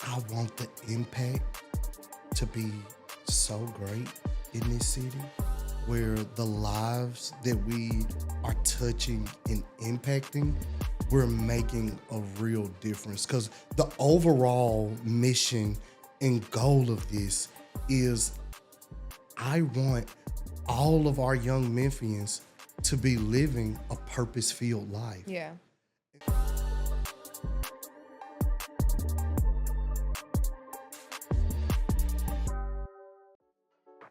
I want the impact to be so great in this city where the lives that we are touching and impacting, we're making a real difference. Because the overall mission and goal of this is I want all of our young Memphians to be living a purpose-filled life. Yeah.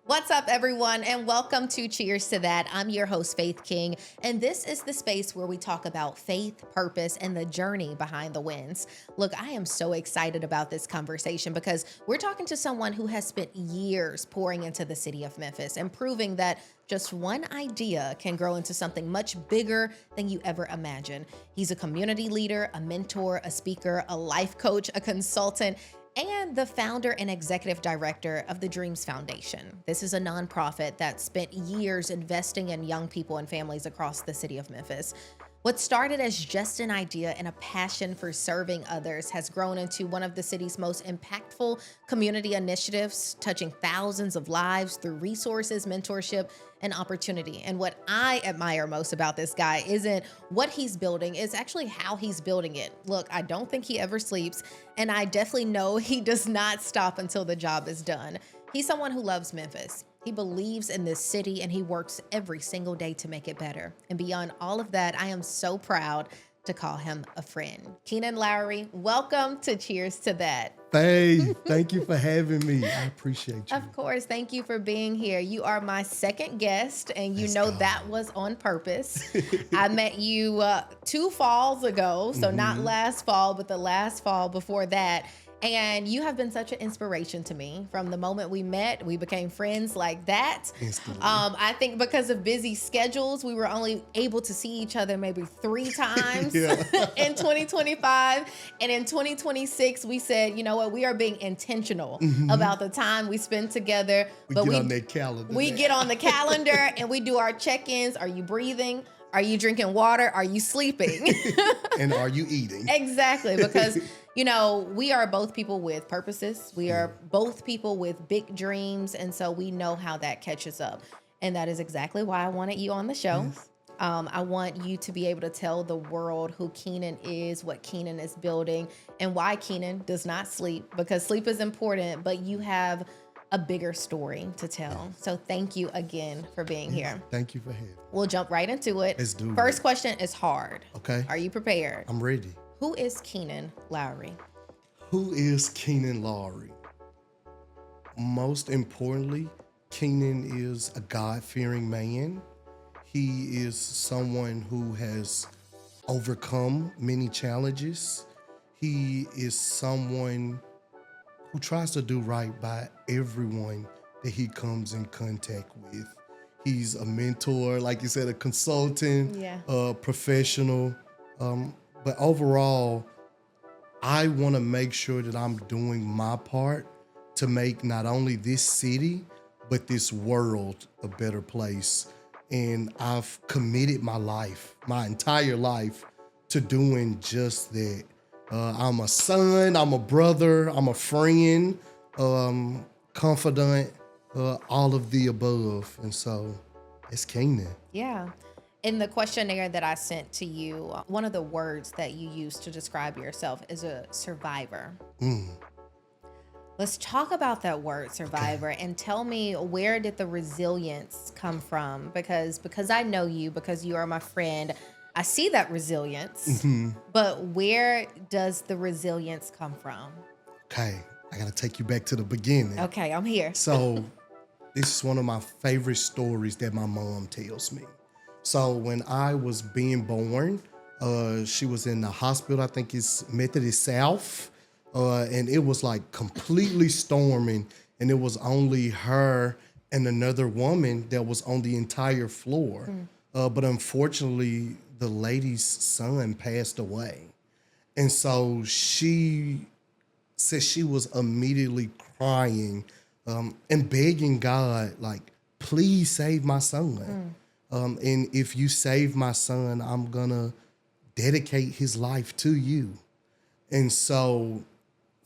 What's up, everyone, and welcome to Cheers to That. I'm your host, Faith King, and this is the space where we talk about faith, purpose, and the journey behind the wins. Look, I am so excited about this conversation because we're talking to someone who has spent years pouring into the city of Memphis and proving that just one idea can grow into something much bigger than you ever imagined. He's a community leader, a mentor, a speaker, a life coach, a consultant, and the founder and executive director of the Dreams Foundation. This is a nonprofit that spent years investing in young people and families across the city of Memphis. What started as just an idea and a passion for serving others has grown into one of the city's most impactful community initiatives, touching thousands of lives through resources, mentorship, and opportunity. And what I admire most about this guy isn't what he's building, it's actually how he's building it. Look, I don't think he ever sleeps, and I definitely know he does not stop until the job is done. He's someone who loves Memphis. He believes in this city and he works every single day to make it better. And beyond all of that, I am so proud to call him a friend. Keenan Lowery, welcome to Cheers to That. Hey, thank you for having me. I appreciate you. Of course, thank you for being here. You are my second guest, and you Let's know go. that was on purpose. I met you 2 falls ago, so not last fall, but the last fall before that. And you have been such an inspiration to me. From the moment we met, we became friends like that. Instantly. I think because of busy schedules, we were only able to see each other maybe 3 times Yeah. in 2025. And in 2026, we said, you know what, we are being intentional about the time we spend together. We get on that calendar. We now. get on the calendar and we do our check-ins. Are you breathing? Are you drinking water? Are you sleeping? And are you eating? Exactly, because you know, we are both people with purposes. We are both people with big dreams, and so we know how that catches up. And that is exactly why I wanted you on the show. Yes. I want you to be able to tell the world who Keenan is, what Keenan is building, and why Keenan does not sleep, because sleep is important, but you have a bigger story to tell. So thank you again for being here. Thank you for having me. We'll jump right into it. Let's do it. First question is hard. Okay. Are you prepared? I'm ready. Who is Keenan Lowery? Who is Keenan Lowery? Most importantly, Keenan is a God-fearing man. He is someone who has overcome many challenges. He is someone who tries to do right by everyone that he comes in contact with. He's a mentor, like you said, a consultant, Yeah. a professional. But overall, I want to make sure that I'm doing my part to make not only this city, but this world a better place. And I've committed my life, my entire life, to doing just that. I'm a son, I'm a brother, I'm a friend, confidant, all of the above. And so it's Keenan. Yeah. In the questionnaire that I sent to you, one of the words that you used to describe yourself is a survivor. Let's talk about that word survivor and tell me, where did the resilience come from? Because I know you, because you are my friend, I see that resilience, but where does the resilience come from? Okay, I gotta take you back to the beginning. Okay, I'm here. So this is one of my favorite stories that my mom tells me. So when I was being born, she was in the hospital, I think it's Methodist South, and it was like completely storming, and it was only her and another woman that was on the entire floor. But unfortunately, the lady's son passed away. And so she said she was immediately crying and begging God, like, please save my son. And if you save my son, I'm gonna dedicate his life to you. And so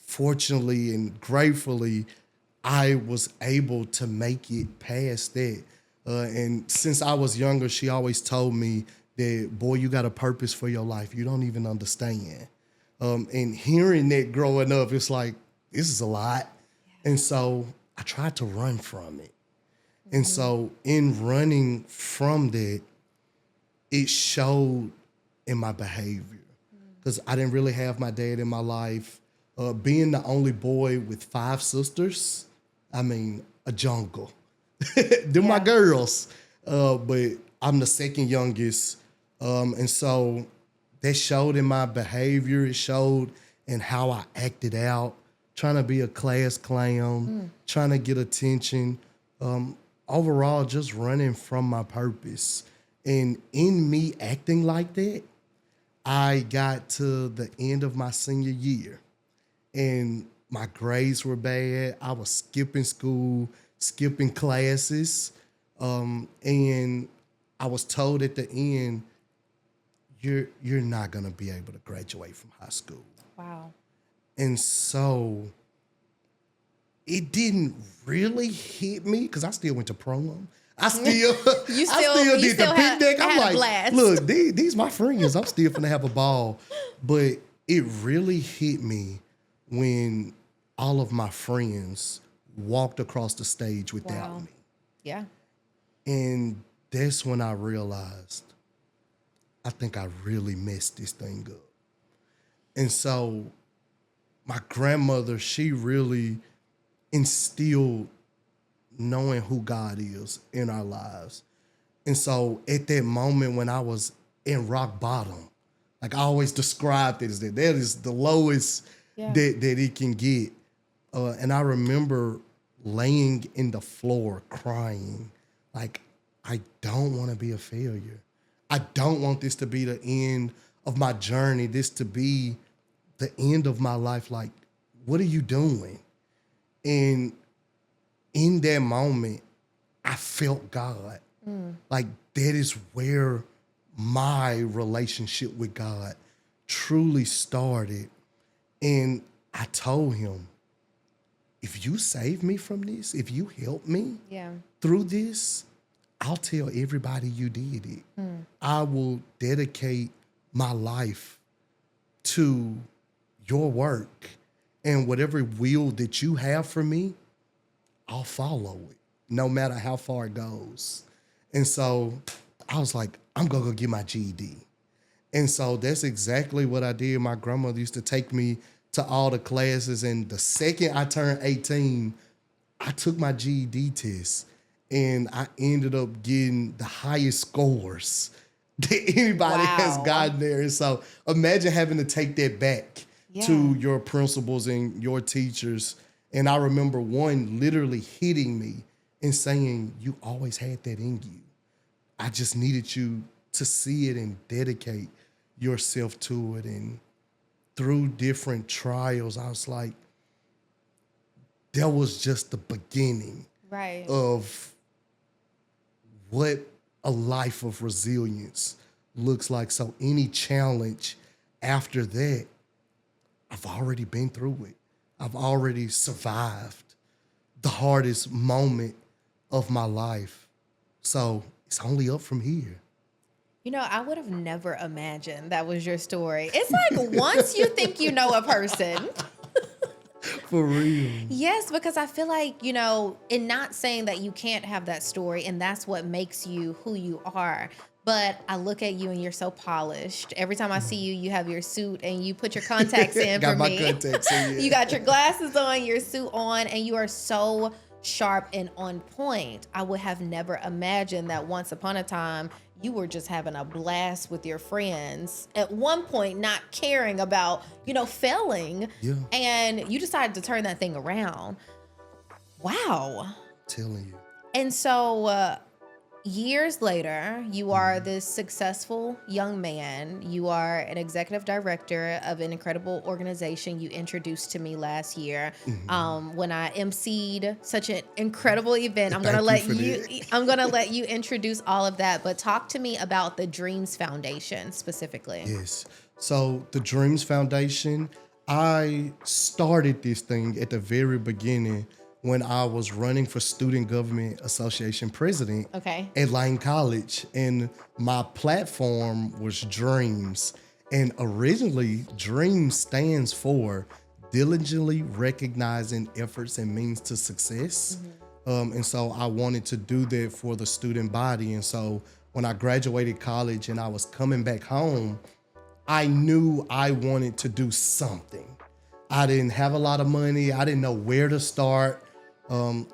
fortunately and gratefully, I was able to make it past that. And since I was younger, she always told me that, boy, you got a purpose for your life. You don't even understand. And hearing that growing up, it's like, this is a lot. And so I tried to run from it. And so in running from that, it showed in my behavior because I didn't really have my dad in my life. Being the only boy with 5 sisters, I mean, a jungle. They're my girls, but I'm the second youngest. And so that showed in my behavior. It showed in how I acted out, trying to be a class clown, trying to get attention. Overall, just running from my purpose. And in me acting like that, I got to the end of my senior year and my grades were bad. I was skipping school, skipping classes. And I was told at the end, you're not gonna be able to graduate from high school. Wow. And so it didn't really hit me because I still went to prom. I still did the picnic. I'm like, blast. Look, these my friends. I'm still gonna have a ball. But it really hit me when all of my friends walked across the stage without me. Yeah. And that's when I realized I think I really messed this thing up. And so my grandmother, she really instilled knowing who God is in our lives. And so at that moment when I was in rock bottom, like I always described it as that is the lowest that it can get. And I remember laying in the floor crying, like, I don't want to be a failure. I don't want this to be the end of my journey, this to be the end of my life. Like, what are you doing? And in that moment, I felt God. Like, that is where my relationship with God truly started. And I told him, if you save me from this, if you help me through this, I'll tell everybody you did it. I will dedicate my life to your work, and whatever will that you have for me, I'll follow it, no matter how far it goes. And so I was like, I'm gonna go get my GED. And so that's exactly what I did. My grandmother used to take me to all the classes, and the second I turned 18, I took my GED test, and I ended up getting the highest scores that anybody has gotten there. And so imagine having to take that back to your principals and your teachers. And I remember one literally hitting me and saying, you always had that in you. I just needed you to see it and dedicate yourself to it. And through different trials, I was like, that was just the beginning of what a life of resilience looks like. So any challenge after that, I've already been through it. I've already survived the hardest moment of my life. So it's only up from here. You know, I would have never imagined that was your story. It's like once you think you know a person. For real. Yes, because I feel like, you know, in not saying that you can't have that story and that's what makes you who you are. But I look at you and you're so polished. Every time I see you, you have your suit and you put your contacts in for me. Got my contacts in, yeah. You got your glasses on, your suit on, and you are so sharp and on point. I would have never imagined that once upon a time, you were just having a blast with your friends. At one point, not caring about, you know, failing. Yeah. And you decided to turn that thing around. Wow. I'm telling you. And so, years later, you are this successful young man. You are an executive director of an incredible organization you introduced to me last year. When I emceed such an incredible event, I'm gonna let you introduce all of that. But talk to me about the Dreams Foundation specifically. Yes. So the Dreams Foundation, I started this thing at the very beginning when I was running for Student Government Association president Okay. at Lane College. And my platform was Dreams. And originally, Dreams stands for diligently recognizing efforts and means to success. And so I wanted to do that for the student body. And so when I graduated college and I was coming back home, I knew I wanted to do something. I didn't have a lot of money. I didn't know where to start. I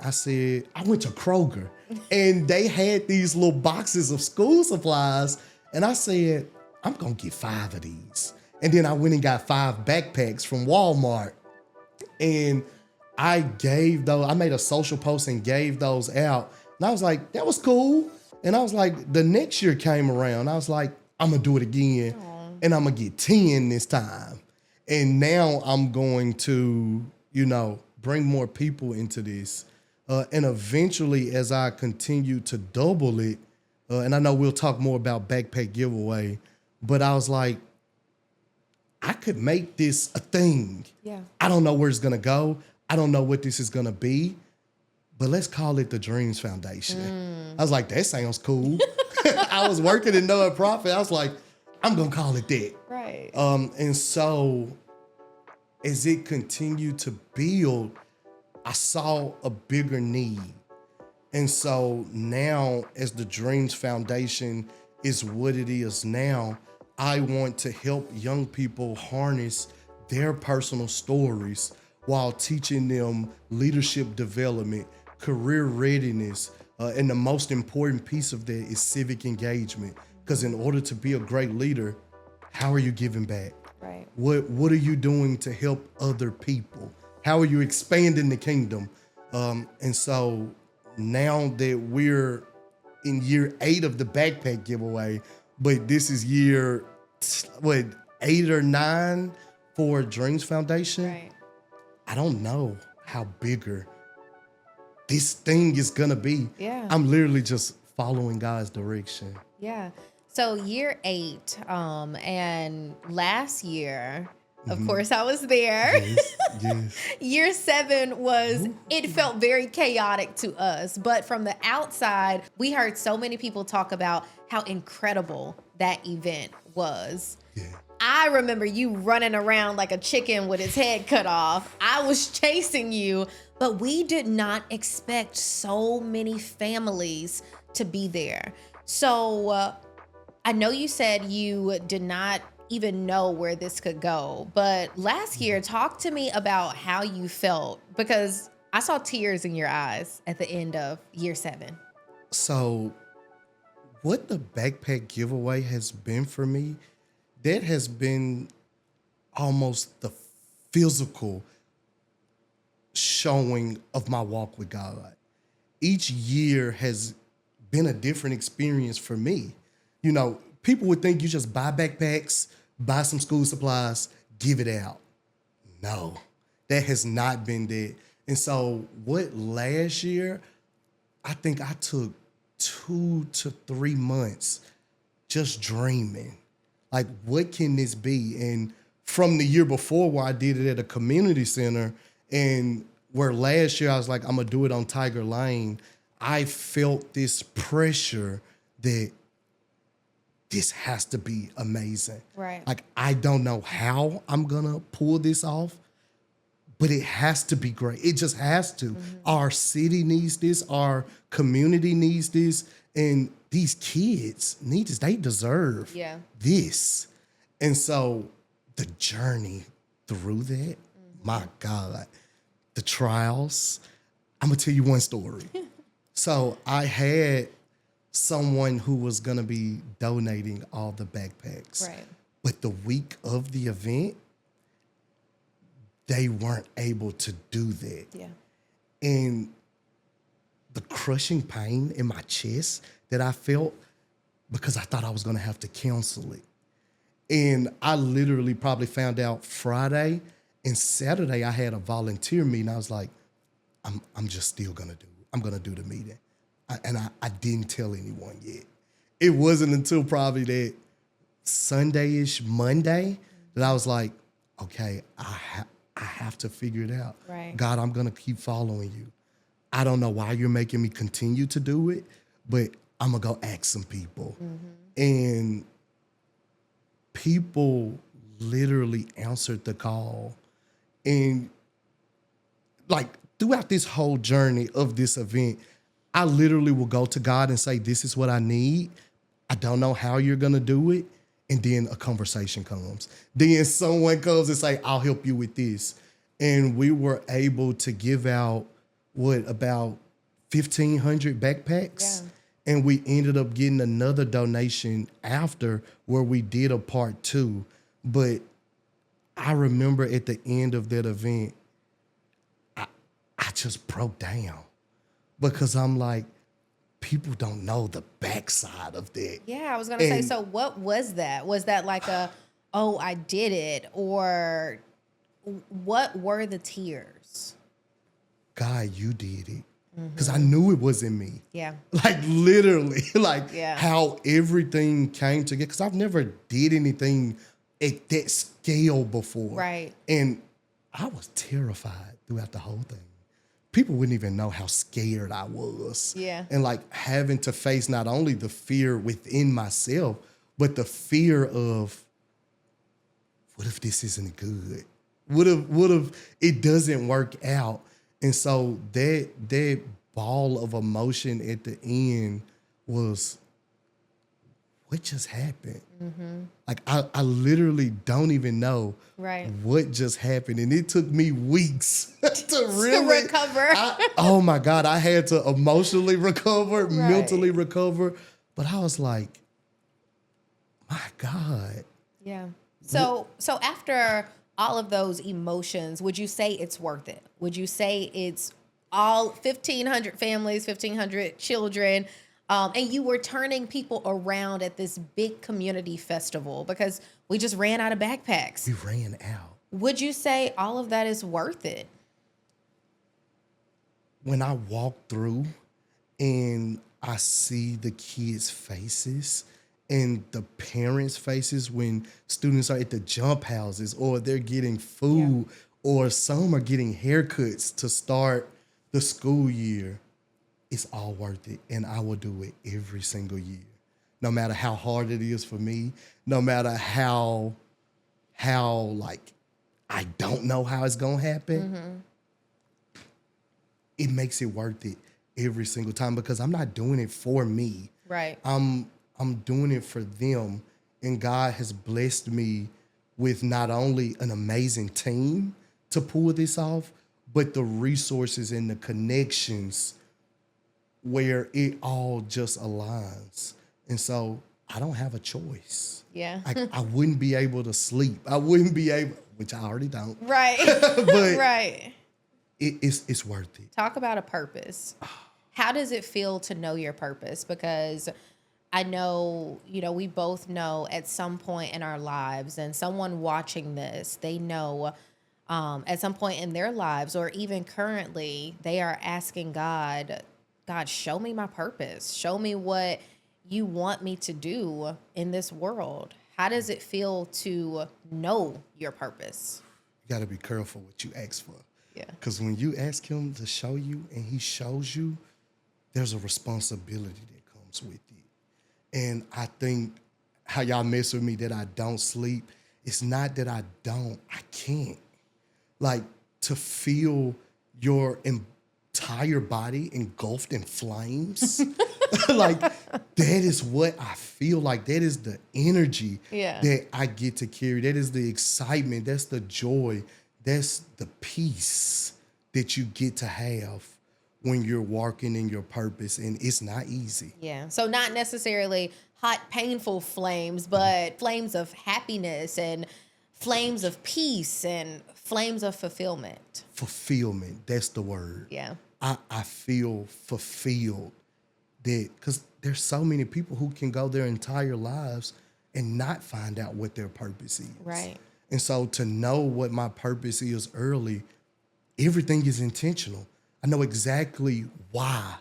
went to Kroger and they had these little boxes of school supplies. And I said, I'm going to get 5 of these. And then I went and got 5 backpacks from Walmart. And I made a social post and gave those out. And I was like, that was cool. And I was like, the next year came around. I was like, I'm going to do it again. And I'm going to get 10 this time. And now I'm going to, bring more people into this. And eventually, as I continue to double it, and I know we'll talk more about backpack giveaway, but I was like, I could make this a thing. Yeah. I don't know where it's going to go. I don't know what this is going to be, but let's call it the Dreams Foundation. I was like, that sounds cool. I was working in nonprofit. I was like, I'm going to call it that. Right. And so as it continued to build, I saw a bigger need. And so now, as the Dreams Foundation is what it is now, I want to help young people harness their personal stories while teaching them leadership development, career readiness, and the most important piece of that is civic engagement. Because in order to be a great leader, how are you giving back? Right. What are you doing to help other people? How are you expanding the kingdom? And so now that we're in year 8 of the backpack giveaway, but this is year 8 or 9 for Dreams Foundation. Right. I don't know how bigger this thing is gonna be. Yeah. I'm literally just following God's direction. Yeah. So year 8, and last year, of course, I was there. Yes. Year 7 was, it felt very chaotic to us, but from the outside, we heard so many people talk about how incredible that event was. Yeah. I remember you running around like a chicken with its head cut off. I was chasing you, but we did not expect so many families to be there. So I know you said you did not even know where this could go, but last year, talk to me about how you felt, because I saw tears in your eyes at the end of year 7. So what the backpack giveaway has been for me, that has been almost the physical showing of my walk with God. Each year has been a different experience for me. People would think you just buy backpacks, buy some school supplies, give it out. No, that has not been that. And so what last year, I think I took 2 to 3 months just dreaming. Like, what can this be? And from the year before where I did it at a community center, and where last year I was like, I'm gonna do it on Tiger Lane, I felt this pressure that this has to be amazing. Right. Like, I don't know how I'm gonna pull this off, but it has to be great. It just has to. Our city needs this, our community needs this, and these kids need this. They deserve this. And so the journey through that, my God, the trials. I'm gonna tell you one story. So I had someone who was gonna be donating all the backpacks. Right. But the week of the event, they weren't able to do that. Yeah. And the crushing pain in my chest that I felt, because I thought I was gonna have to cancel it. And I literally probably found out Friday, and Saturday I had a volunteer meeting. I was like, I'm just still gonna do it. I'm gonna do the meeting. I didn't tell anyone yet. It wasn't until probably that Sunday-ish, Monday, that I was like, okay, I have to figure it out. Right. God, I'm going to keep following you. I don't know why you're making me continue to do it, but I'm going to go ask some people. And people literally answered the call. And like throughout this whole journey of this event, I literally will go to God and say, this is what I need. I don't know how you're going to do it. And then a conversation comes. Then someone comes and say, I'll help you with this. And we were able to give out, about 1,500 backpacks? Yeah. And we ended up getting another donation after where we did a part 2. But I remember at the end of that event, I just broke down because I'm like, people don't know the backside of that. Yeah, I was going to say, so what was that? Was that like oh, I did it? Or what were the tears? God, you did it. Because I knew it wasn't me. Yeah. Like literally, how everything came together. Because I've never did anything at that scale before. Right. And I was terrified throughout the whole thing. People wouldn't even know how scared I was. Yeah. And like having to face not only the fear within myself, but the fear of, what if this isn't good? What if it doesn't work out? And so that ball of emotion at the end was, what just happened? Like I literally don't even know what just happened. And it took me weeks to really recover. Oh my God, I had to emotionally recover, mentally recover. But I was like, my God. Yeah. So after all of those emotions, would you say it's worth it? Would you say it's all 1,500 families, 1,500 children, and you were turning people around at this big community festival because we just ran out of backpacks? We ran out. Would you say all of that is worth it? When I walk through and I see the kids' faces and the parents' faces when students are at the jump houses or they're getting food or some are getting haircuts to start the school year, it's all worth it. And I will do it every single year. No matter how hard it is for me, no matter how like I don't know how it's gonna happen, it makes it worth it every single time because I'm not doing it for me. Right. I'm doing it for them. And God has blessed me with not only an amazing team to pull this off, but the resources and the connections where it all just aligns. And so I don't have a choice. Yeah. I wouldn't be able to sleep. I wouldn't be able, which I already don't. Right. But right. It's worth it. Talk about a purpose. How does it feel to know your purpose? Because I know, we both know at some point in our lives, and someone watching this, they know at some point in their lives, or even currently, they are asking God, show me my purpose. Show me what you want me to do in this world. How does it feel to know your purpose? You got to be careful what you ask for. Yeah. Because when you ask him to show you and he shows you, there's a responsibility that comes with it. And I think how y'all mess with me that I don't sleep, it's not that I can't. Like to feel your entire body engulfed in flames, like that is what I feel like. That is the energy that I get to carry. That is the excitement. That's the joy. That's the peace that you get to have when you're walking in your purpose, and it's not easy. Yeah. So not necessarily hot, painful flames, but flames of happiness and flames of peace and flames of fulfillment. Fulfillment. That's the word. Yeah. I feel fulfilled that because there's so many people who can go their entire lives and not find out what their purpose is. Right. And so to know what my purpose is early, everything is intentional. I know exactly why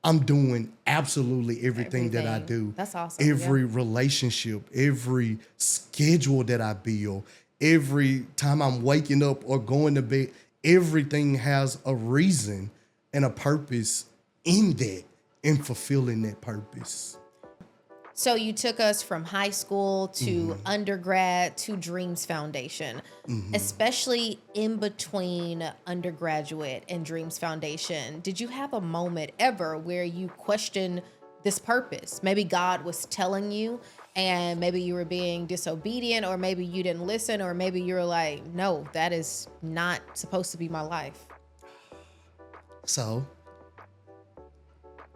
I'm doing absolutely everything that I do. That's awesome. Every relationship, every schedule that I build, every time I'm waking up or going to bed, everything has a reason and a purpose in that, in fulfilling that purpose. So you took us from high school to undergrad to Dreams Foundation, especially in between undergraduate and Dreams Foundation. Did you have a moment ever where you questioned this purpose? Maybe God was telling you and maybe you were being disobedient, or maybe you didn't listen, or maybe you were like, no, that is not supposed to be my life. So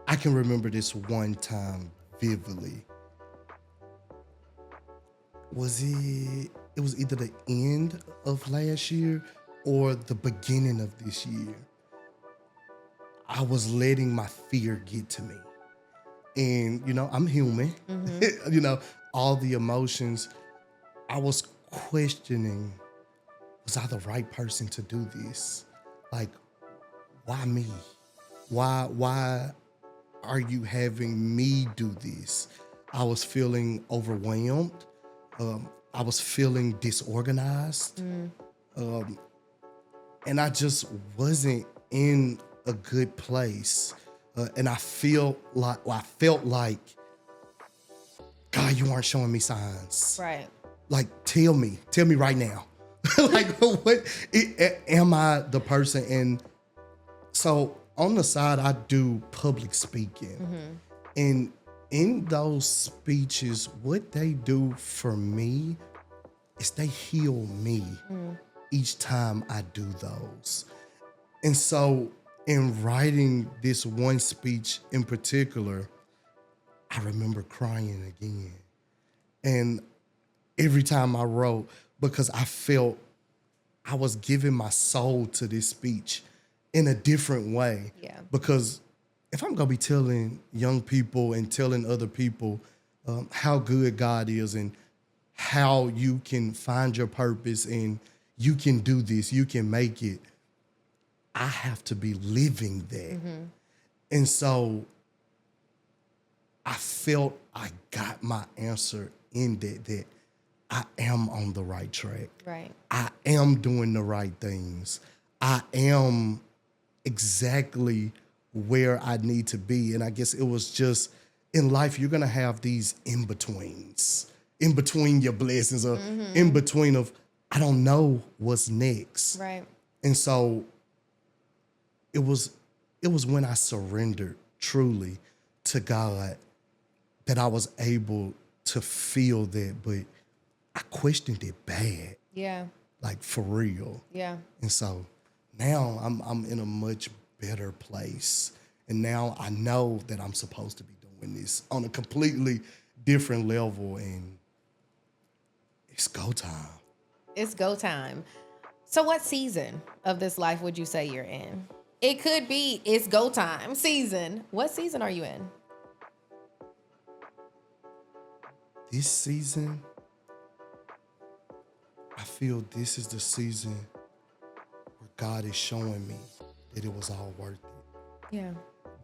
I can remember this one time vividly. It was either the end of last year or the beginning of this year. I was letting my fear get to me. And, I'm human. All the emotions. I was questioning, was I the right person to do this? Like, why me? Why are you having me do this? I was feeling overwhelmed. I was feeling disorganized. And I just wasn't in a good place. And I felt like, God, you aren't showing me signs. Right. Like, tell me right now. Like, am I the person? And so on the side, I do public speaking. And in those speeches, what they do for me is they heal me each time I do those. And so in writing this one speech in particular, I remember crying again. And every time I wrote, because I felt I was giving my soul to this speech in a different way. Yeah. Because if I'm going to be telling young people and telling other people how good God is and how you can find your purpose and you can do this, you can make it, I have to be living that. And so I felt I got my answer in that I am on the right track. Right. I am doing the right things. I am exactly where I need to be. And I guess it was just, in life, you're going to have these in-betweens, in between your blessings, or in between of, I don't know what's next. Right. And so it was when I surrendered truly to God that I was able to feel that, but I questioned it bad. Yeah. Like, for real. Yeah. And so now I'm in a much better place. And now I know that I'm supposed to be doing this on a completely different level, and it's go time. It's go time. So what season of this life would you say you're in? It could be it's go time season. What season are you in? This season, I feel this is the season where God is showing me that it was all worth it. Yeah.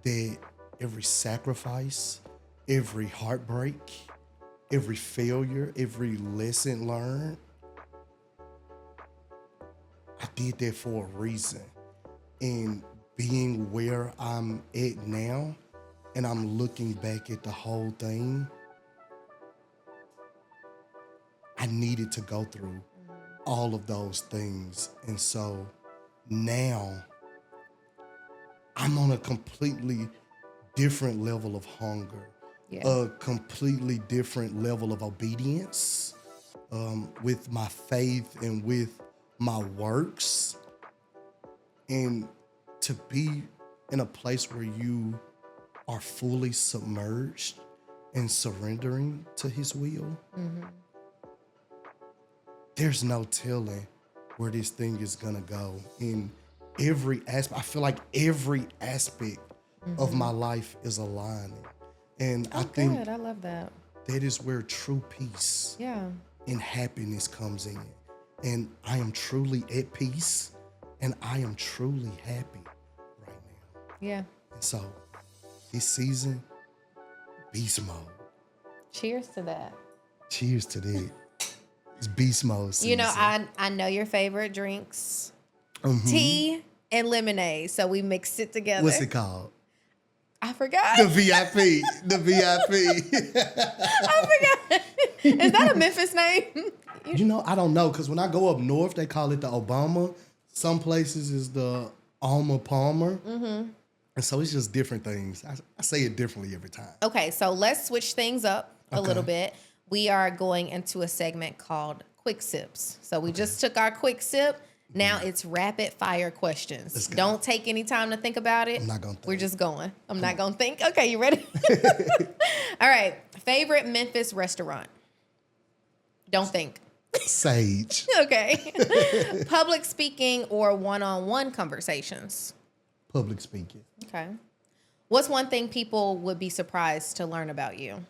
That every sacrifice, every heartbreak, every failure, every lesson learned, I did that for a reason. And being where I'm at now, and I'm looking back at the whole thing, I needed to go through all of those things. And so now I'm on a completely different level of hunger, a completely different level of obedience with my faith and with my works. And to be in a place where you are fully submerged and surrendering to His will, there's no telling where this thing is gonna go. In every aspect, I feel like every aspect of my life is aligning. And I think Good. I love that. that is where true peace and happiness comes in. And I am truly at peace, and I am truly happy right now. Yeah. And so this season, beast mode. Cheers to that. Cheers to that. It's beast mode season. You know, I know your favorite drinks. Mhm. Tea and lemonade. So we mixed it together. What's it called? I forgot. The VIP. The VIP. I forgot. Is that a Memphis name? You know, I don't know, because when I go up north, they call it the Obama. Some places is the Alma Palmer. Mm-hmm. And so it's just different things. I say it differently every time. Okay, so let's switch things up a Okay. little bit. We are going into a segment called Quick Sips. So we just took our quick sip. Now it's rapid fire questions. Let's go. Don't take any time to think about it. I'm not gonna think. We're just going. I'm not going to think. Okay, you ready? All right. Favorite Memphis restaurant? Don't think. Sage. Okay. Public speaking or one-on-one conversations? Public speaking. Okay. What's one thing people would be surprised to learn about you?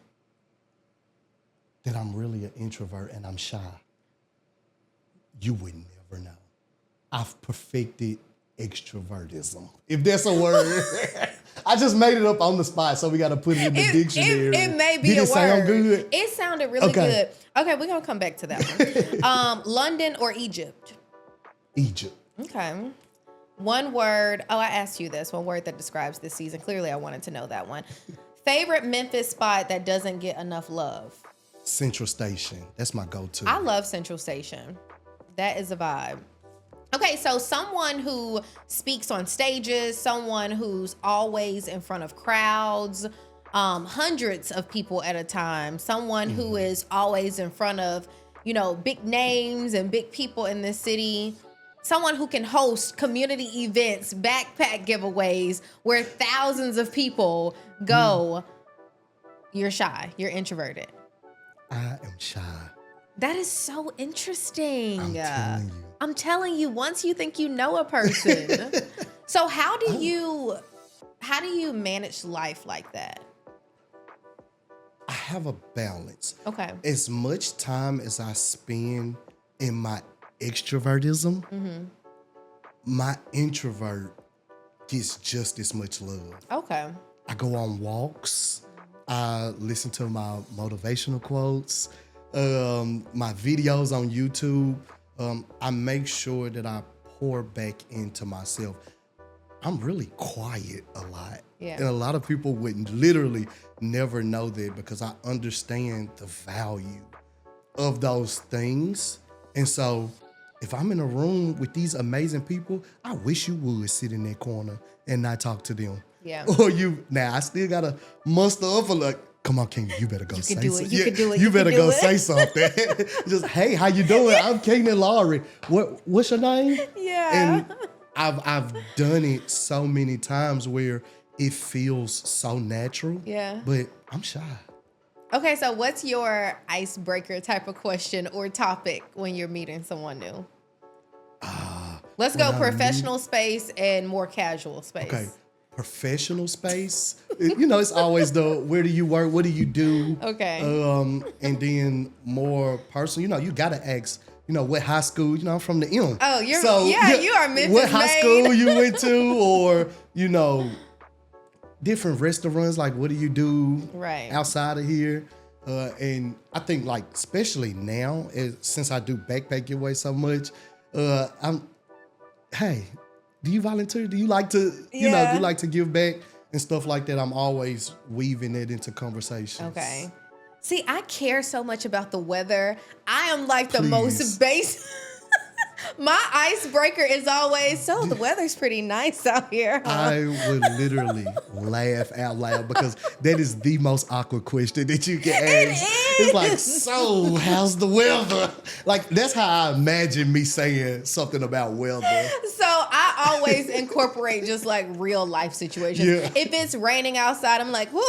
That I'm really an introvert and I'm shy. You would never know. I've perfected extrovertism, if that's a word. I just made it up on the spot, so we got to put it in the dictionary. It may be Did a it sound word. good? It sounded really Okay. good. Okay, we're going to come back to that one. London or Egypt? Egypt. Okay. One word. Oh, I asked you this. One word that describes this season. Clearly, I wanted to know that one. Favorite Memphis spot that doesn't get enough love? Central Station. That's my go-to. I love Central Station. That is a vibe. Okay, so someone who speaks on stages, someone who's always in front of crowds, hundreds of people at a time, someone who is always in front of, you know, big names and big people in this city, someone who can host community events, backpack giveaways where thousands of people go. You're shy. You're introverted. I am shy. That is so interesting. I'm telling you. Once you think you know a person. So how do you manage life like that? I have a balance. Okay. As much time as I spend in my extrovertism, my introvert gets just as much love. Okay. I go on walks. I listen to my motivational quotes, my videos on YouTube. I make sure that I pour back into myself. I'm really quiet a lot. Yeah. And a lot of people would literally never know that, because I understand the value of those things. And so if I'm in a room with these amazing people, I wish you would sit in that corner and not talk to them. Yeah. Or I still gotta muster up a look. Come on, King, you better go say do it. something. You can do it. You You can better do go it. say something. Just, hey, how you doing? I'm Keenan Lowery. What's your name? Yeah. And I've done it so many times where it feels so natural. Yeah. But I'm shy. Okay, so what's your icebreaker type of question or topic when you're meeting someone new? Let's go when I professional space and more casual space. Okay. Professional space. It's always the where do you work? What do you do? Okay. And then more personal. You gotta ask. What high school? I'm from the M. Oh, you are Memphis What high made. school you went to, or different restaurants. Like, what do you do Right. outside of here? And I think, like, especially now, since I do backpack giveaway so much, hey, do you volunteer? Do you like to, do you like to give back and stuff like that? I'm always weaving it into conversations. Okay. See, I care so much about the weather. I am like the Please. most basic. My icebreaker is always, so the weather's pretty nice out here. Huh? I would literally laugh out loud, because that is the most awkward question that you can ask. It's like, so how's the weather? Like, that's how I imagine me saying something about weather. So I always incorporate just like real life situations. Yeah. If it's raining outside, I'm like, whoo.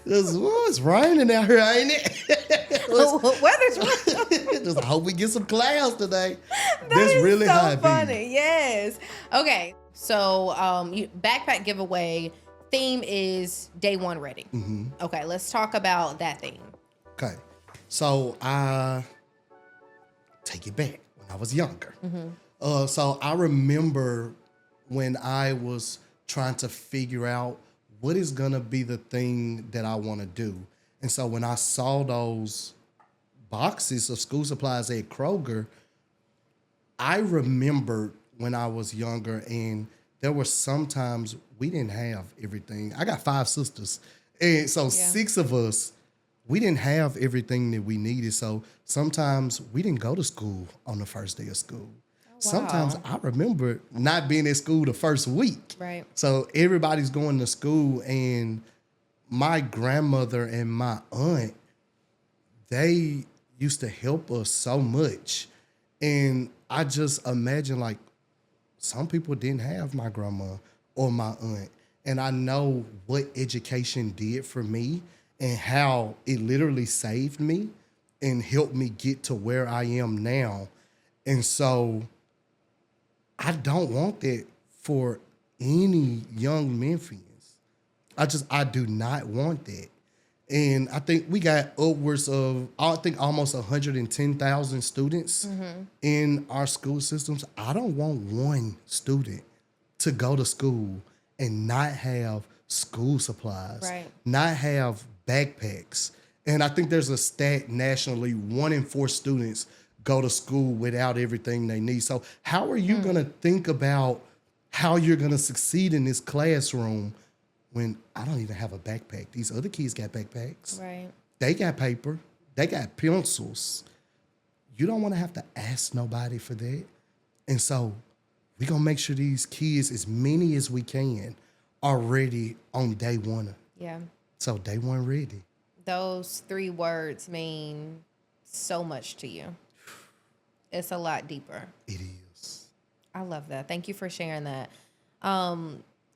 It's raining out here, ain't it? Weather's real. Just hope we get some clouds today. That That's is really so how it be. funny. Yes. Okay. So backpack giveaway theme is day one ready. Mm-hmm. Okay, let's talk about that theme. Okay. So I take it back when I was younger. So I remember when I was trying to figure out what is going to be the thing that I want to do. And so when I saw those boxes of school supplies at Kroger, I remembered when I was younger, and there were sometimes we didn't have everything. I got 5 sisters, and so Yeah. 6 of us, we didn't have everything that we needed. So sometimes we didn't go to school on the first day of school. Sometimes Wow. I remember not being at school the first week. Right. So everybody's going to school, and my grandmother and my aunt, they used to help us so much. And I just imagine like some people didn't have my grandma or my aunt. And I know what education did for me and how it literally saved me and helped me get to where I am now. And so I don't want that for any young Memphians. I do not want that. And I think we got upwards of, I think almost 110,000 students in our school systems. I don't want one student to go to school and not have school supplies, Right. not have backpacks. And I think there's a stat nationally, 1 in 4 students go to school without everything they need. So how are you going to think about how you're going to succeed in this classroom when I don't even have a backpack? These other kids got backpacks. Right. They got paper. They got pencils. You don't want to have to ask nobody for that. And so we're going to make sure these kids, as many as we can, are ready on day one. Yeah. So day one ready. Those 3 words mean so much to you. It's a lot deeper. It is. I love that. Thank you for sharing that.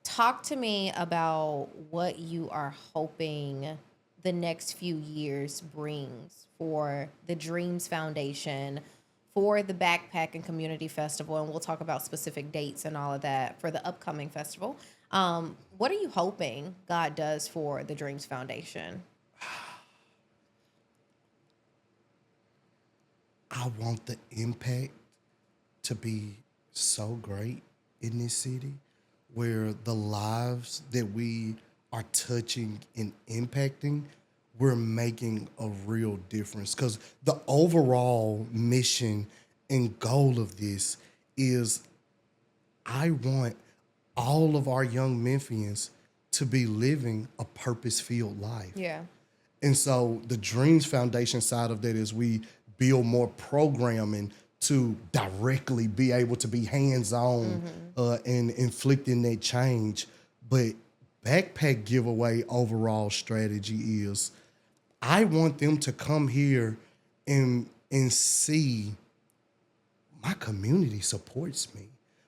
Talk to me about what you are hoping the next few years brings for the Dreams Foundation, for the Backpack and Community Festival, and we'll talk about specific dates and all of that for the upcoming festival. What are you hoping God does for the Dreams Foundation? I want the impact to be so great in this city where the lives that we are touching and impacting, we're making a real difference. Because the overall mission and goal of this is I want all of our young Memphians to be living a purpose-filled life. Yeah. And so the Dreams Foundation side of that is we build more programming to directly be able to be hands-on and inflicting that change. But backpack giveaway overall strategy is I want them to come here and see my community supports me.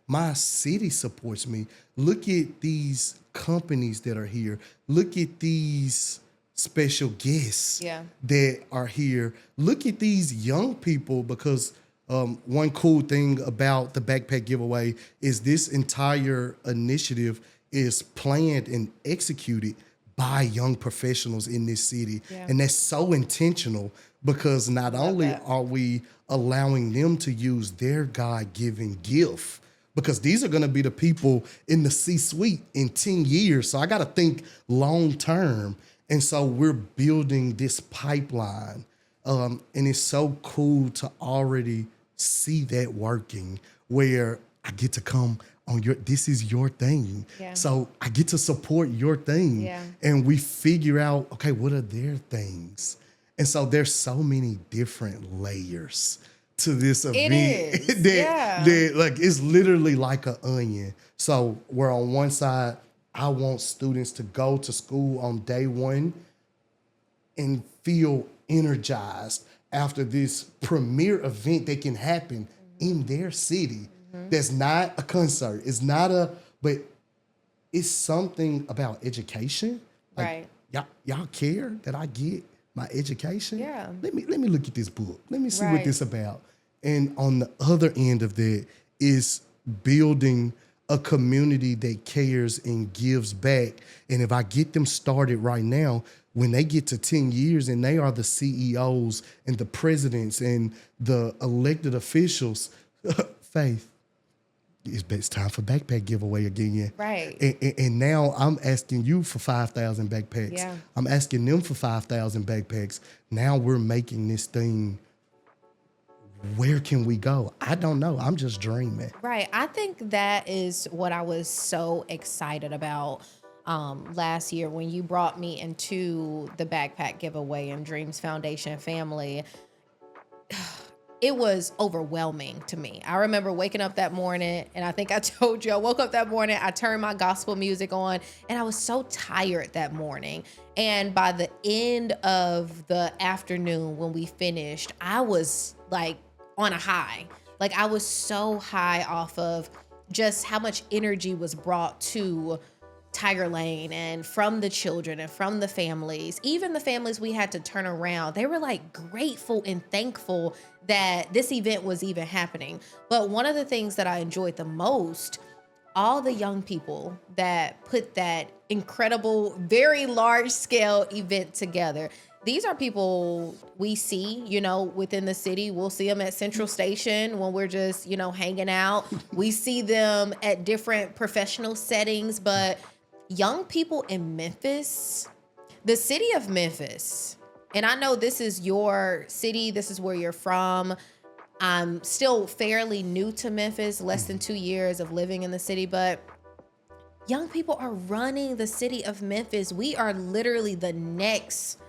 My city supports me. Look at these companies that are here. Look at these special guests that are here. Look at these young people, because one cool thing about the backpack giveaway is this entire initiative is planned and executed by young professionals in this city. Yeah. And that's so intentional because not only are we allowing them to use their God-given gift, because these are going to be the people in the C-suite in 10 years. So I got to think long term. And so we're building this pipeline. And it's so cool to already see that working where I get to come on this is your thing. Yeah. So I get to support your thing. Yeah. And we figure out, okay, what are their things? And so there's so many different layers to this event is. that like it's literally like an onion. So where on one side, I want students to go to school on day one and feel energized after this premier event that can happen in their city. That's not a concert. It's not but it's something about education. Like, Right. Y'all care that I get my education? Yeah. Let me look at this book. Let me see what Right. this about. And on the other end of that is building a community that cares and gives back. And if I get them started right now, when they get to 10 years and they are the CEOs and the presidents and the elected officials, Faith, it's time for backpack giveaway again. Right. And now I'm asking you for 5,000 backpacks. Yeah. I'm asking them for 5,000 backpacks. Now we're making this thing. Where can we go? I don't know. I'm just dreaming. Right. I think that is what I was so excited about last year when you brought me into the backpack giveaway and Dreams Foundation family. It was overwhelming to me. I remember waking up that morning, and I think I told you, I woke up that morning, I turned my gospel music on, and I was so tired that morning. And by the end of the afternoon when we finished, I was like on a high. Like I was so high off of just how much energy was brought to Tiger Lane and from the children and from the families, even the families we had to turn around. They were like grateful and thankful that this event was even happening. But one of the things that I enjoyed the most, all the young people that put that incredible, very large scale event together. These are people we see, within the city. We'll see them at Central Station when we're just, hanging out. We see them at different professional settings, but young people in Memphis, the city of Memphis, and I know this is your city, this is where you're from. I'm still fairly new to Memphis, less than 2 years of living in the city, but young people are running the city of Memphis. We are literally the next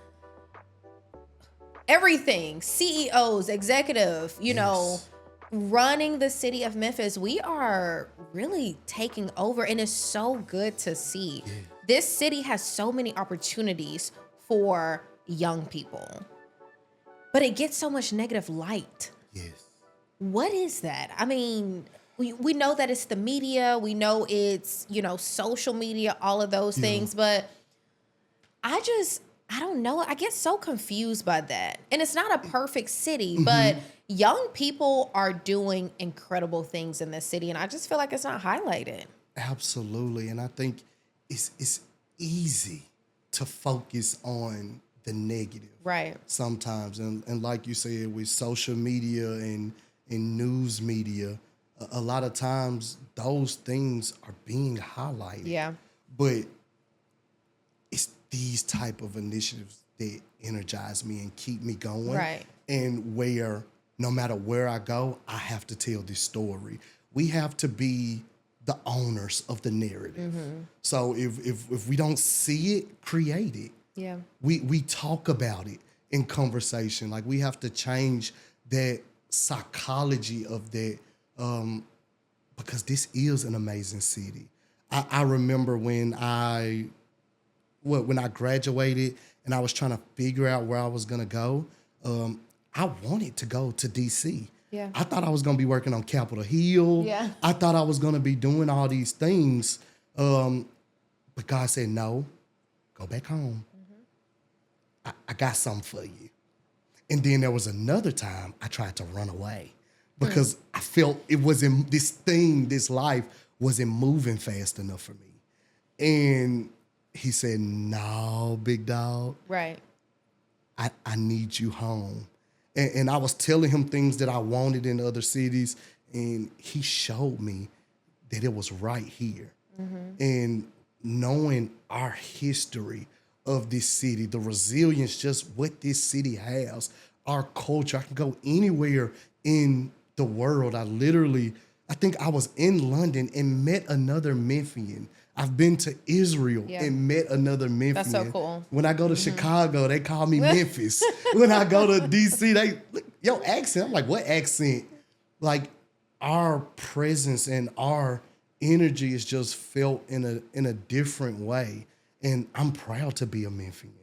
everything, CEOs, executive, Yes. running the city of Memphis. We are really taking over, and it's so good to see. Yeah. This city has so many opportunities for young people, but it gets so much negative light. Yes. What is that? I mean, we know that it's the media, we know it's, social media, all of those things, but I don't know. I get so confused by that. And it's not a perfect city, but young people are doing incredible things in this city. And I just feel like it's not highlighted. Absolutely. And I think it's easy to focus on the negative. Right. Sometimes. And like you said, with social media and news media, a lot of times those things are being highlighted. Yeah. But it's these type of initiatives that energize me and keep me going. Right. And where no matter where I go, I have to tell this story. We have to be the owners of the narrative. So if we don't see it, create it. Yeah. We talk about it in conversation. Like we have to change that psychology of that because this is an amazing city. I remember when I graduated and I was trying to figure out where I was gonna go. I wanted to go to DC. Yeah. I thought I was gonna be working on Capitol Hill. Yeah. I thought I was gonna be doing all these things. But God said, no, go back home. I got something for you. And then there was another time I tried to run away because I felt it wasn't this life wasn't moving fast enough for me. And he said, no, big dog, Right. I need you home. And I was telling him things that I wanted in other cities, and he showed me that it was right here. And knowing our history of this city, the resilience, just what this city has, our culture. I can go anywhere in the world. I think I was in London and met another Memphian. I've been to Israel and met another Memphian. That's so cool. When I go to Chicago, they call me Memphis. When I go to DC, they, your accent. I'm like, what accent? Like our presence and our energy is just felt in a different way. And I'm proud to be a Memphian.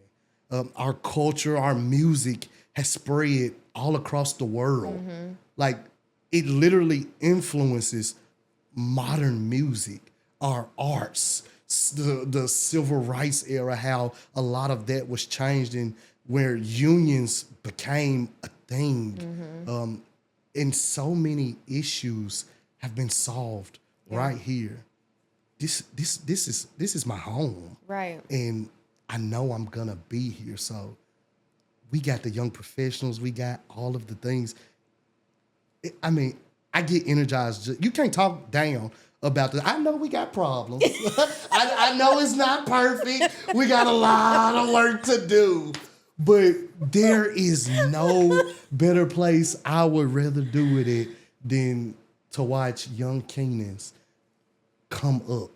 Our culture, our music has spread all across the world. Like it literally influences modern music, our arts, the civil rights era, how a lot of that was changed and where unions became a thing. And so many issues have been solved right here. This is my home. Right. And I know I'm gonna be here. So we got the young professionals, we got all of the things. I I get energized. You can't talk down about this. I know we got problems. I know it's not perfect. We got a lot of work to do. But there is no better place I would rather do with it than to watch young Keenans come up.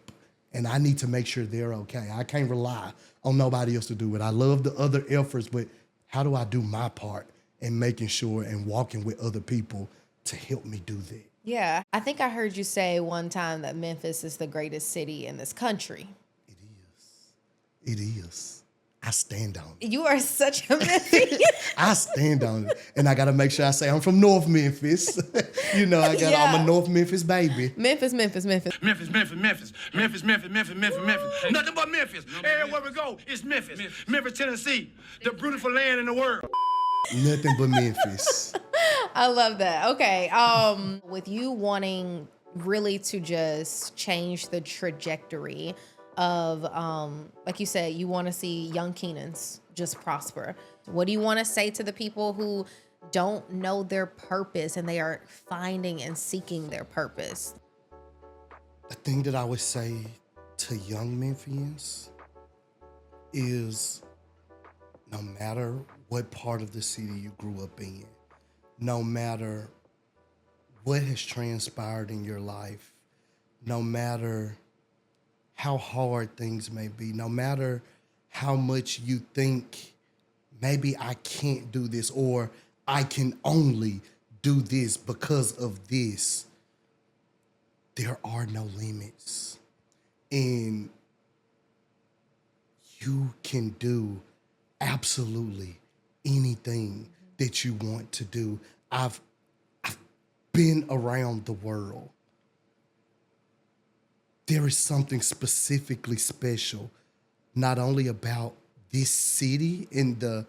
And I need to make sure they're okay. I can't rely on nobody else to do it. I love the other efforts, but how do I do my part in making sure and walking with other people to help me do that? Yeah. I think I heard you say one time that Memphis is the greatest city in this country. It is. I stand on it. You are such a Memphian. I stand on it. And I got to make sure I say I'm from North Memphis. I'm a North Memphis baby. Memphis. Memphis. Nothing but Memphis. Everywhere we go, it's Memphis. Memphis, Tennessee, the beautiful land in the world. Nothing but Memphis. I love that. Okay. With you wanting really to just change the trajectory of, like you said, you want to see young Keenans just prosper. What do you want to say to the people who don't know their purpose and they are finding and seeking their purpose? The thing that I would say to young Memphians is no matter what part of the city you grew up in, no matter what has transpired in your life, no matter how hard things may be, no matter how much you think maybe I can't do this or I can only do this because of this, there are no limits. And you can do absolutely anything that you want to do. I've been around the world. There is something specifically special, not only about this city and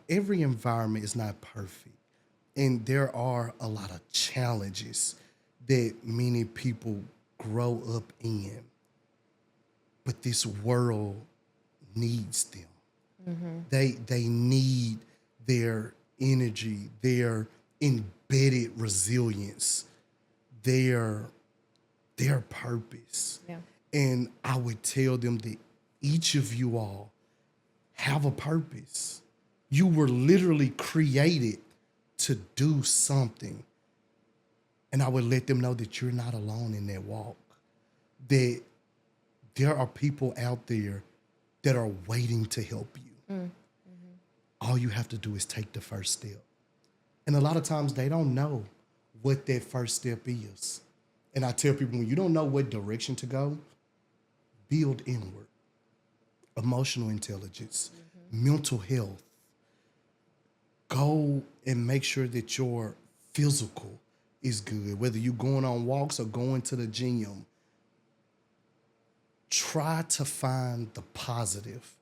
every environment is not perfect. And there are a lot of challenges that many people grow up in. But this world needs them. They need their energy, their embedded resilience, their purpose. Yeah. And I would tell them that each of you all have a purpose. You were literally created to do something. And I would let them know that you're not alone in that walk. That there are people out there that are waiting to help you. All you have to do is take the first step. And a lot of times they don't know what that first step is. And I tell people, when you don't know what direction to go, build inward. Emotional intelligence, mental health. Go and make sure that your physical is good, whether you're going on walks or going to the gym. Try to find the positive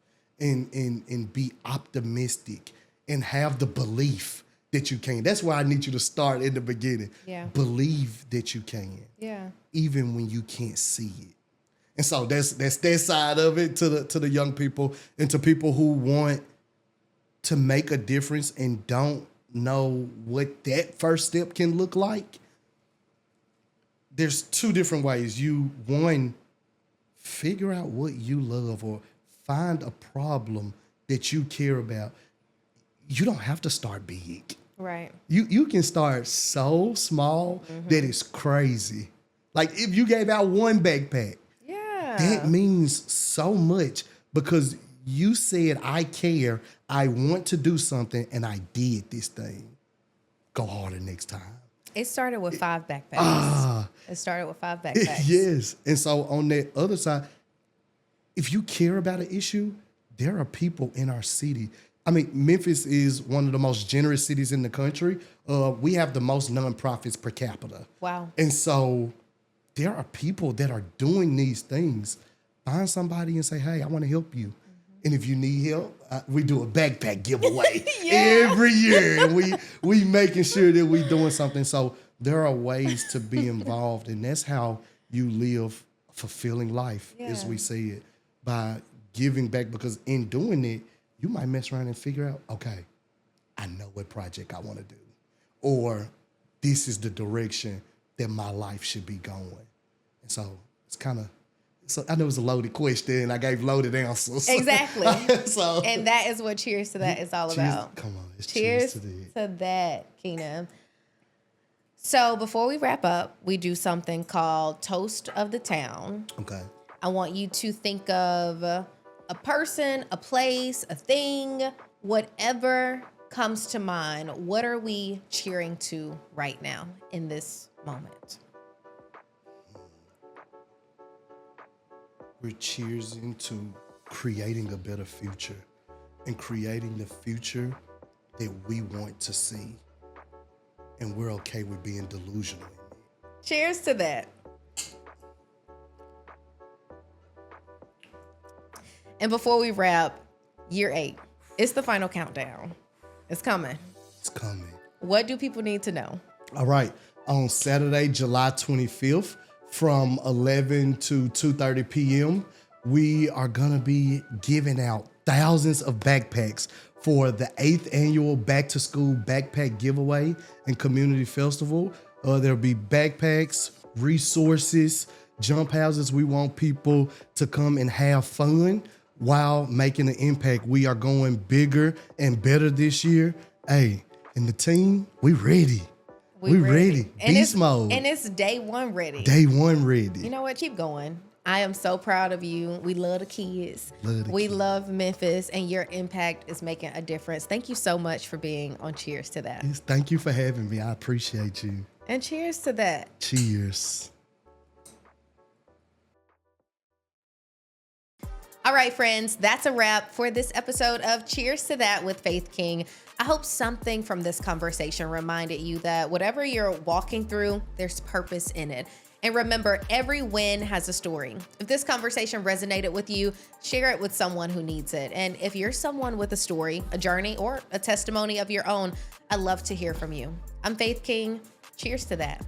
and be optimistic and have the belief that you can. That's why I need you to start in the beginning. Yeah. Believe that you can. Yeah. Even when you can't see it. And so that's their side of it to the young people and to people who want to make a difference and don't know what that first step can look like. There's two different ways. One, figure out what you love or find a problem that you care about. You don't have to start big. Right. You can start so small that it's crazy. Like if you gave out one backpack, that means so much because you said, I care, I want to do something, and I did this thing. Go harder next time. It started with 5 backpacks. It started with 5 backpacks. Yes. And so on that other side, if you care about an issue, there are people in our city. I mean, Memphis is one of the most generous cities in the country. We have the most nonprofits per capita. Wow. And so there are people that are doing these things. Find somebody and say, hey, I want to help you. And if you need help, we do a backpack giveaway every year. And we making sure that we doing something. So there are ways to be involved. And that's how you live a fulfilling life, as we say it, by giving back. Because in doing it, you might mess around and figure out, okay, I know what project I want to do. Or this is the direction that my life should be going. And so it's kind of, so I know it was a loaded question. I gave loaded answers. Exactly. So, and that is what Cheers to That is all about. Come on, it's Cheers cheers to that. to that, Keenan. So before we wrap up, we do something called Toast of the Town. Okay. I want you to think of a person, a place, a thing, whatever comes to mind. What are we cheering to right now in this moment? We're cheersing to creating a better future and creating the future that we want to see. And we're okay with being delusional. Cheers to that. And before we wrap, year 8, it's the final countdown. It's coming. It's coming. What do people need to know? All right. On Saturday, July 25th, from 11 to 2:30 p.m., we are going to be giving out thousands of backpacks for the 8th annual Back to School Backpack Giveaway and Community Festival. There'll be backpacks, resources, jump houses. We want people to come and have fun while making an impact. We are going bigger and better this year. Hey, and the team, we ready. We ready. Beast mode. And it's day 1 ready. Day 1 ready. You know what? Keep going. I am so proud of you. We love the kids. We love Memphis, and your impact is making a difference. Thank you so much for being on Cheers to That. Yes, thank you for having me. I appreciate you. And cheers to that. Cheers. All right, friends, that's a wrap for this episode of Cheers to That with Faith King. I hope something from this conversation reminded you that whatever you're walking through, there's purpose in it. And remember, every win has a story. If this conversation resonated with you, share it with someone who needs it. And if you're someone with a story, a journey, or a testimony of your own, I'd love to hear from you. I'm Faith King. Cheers to that.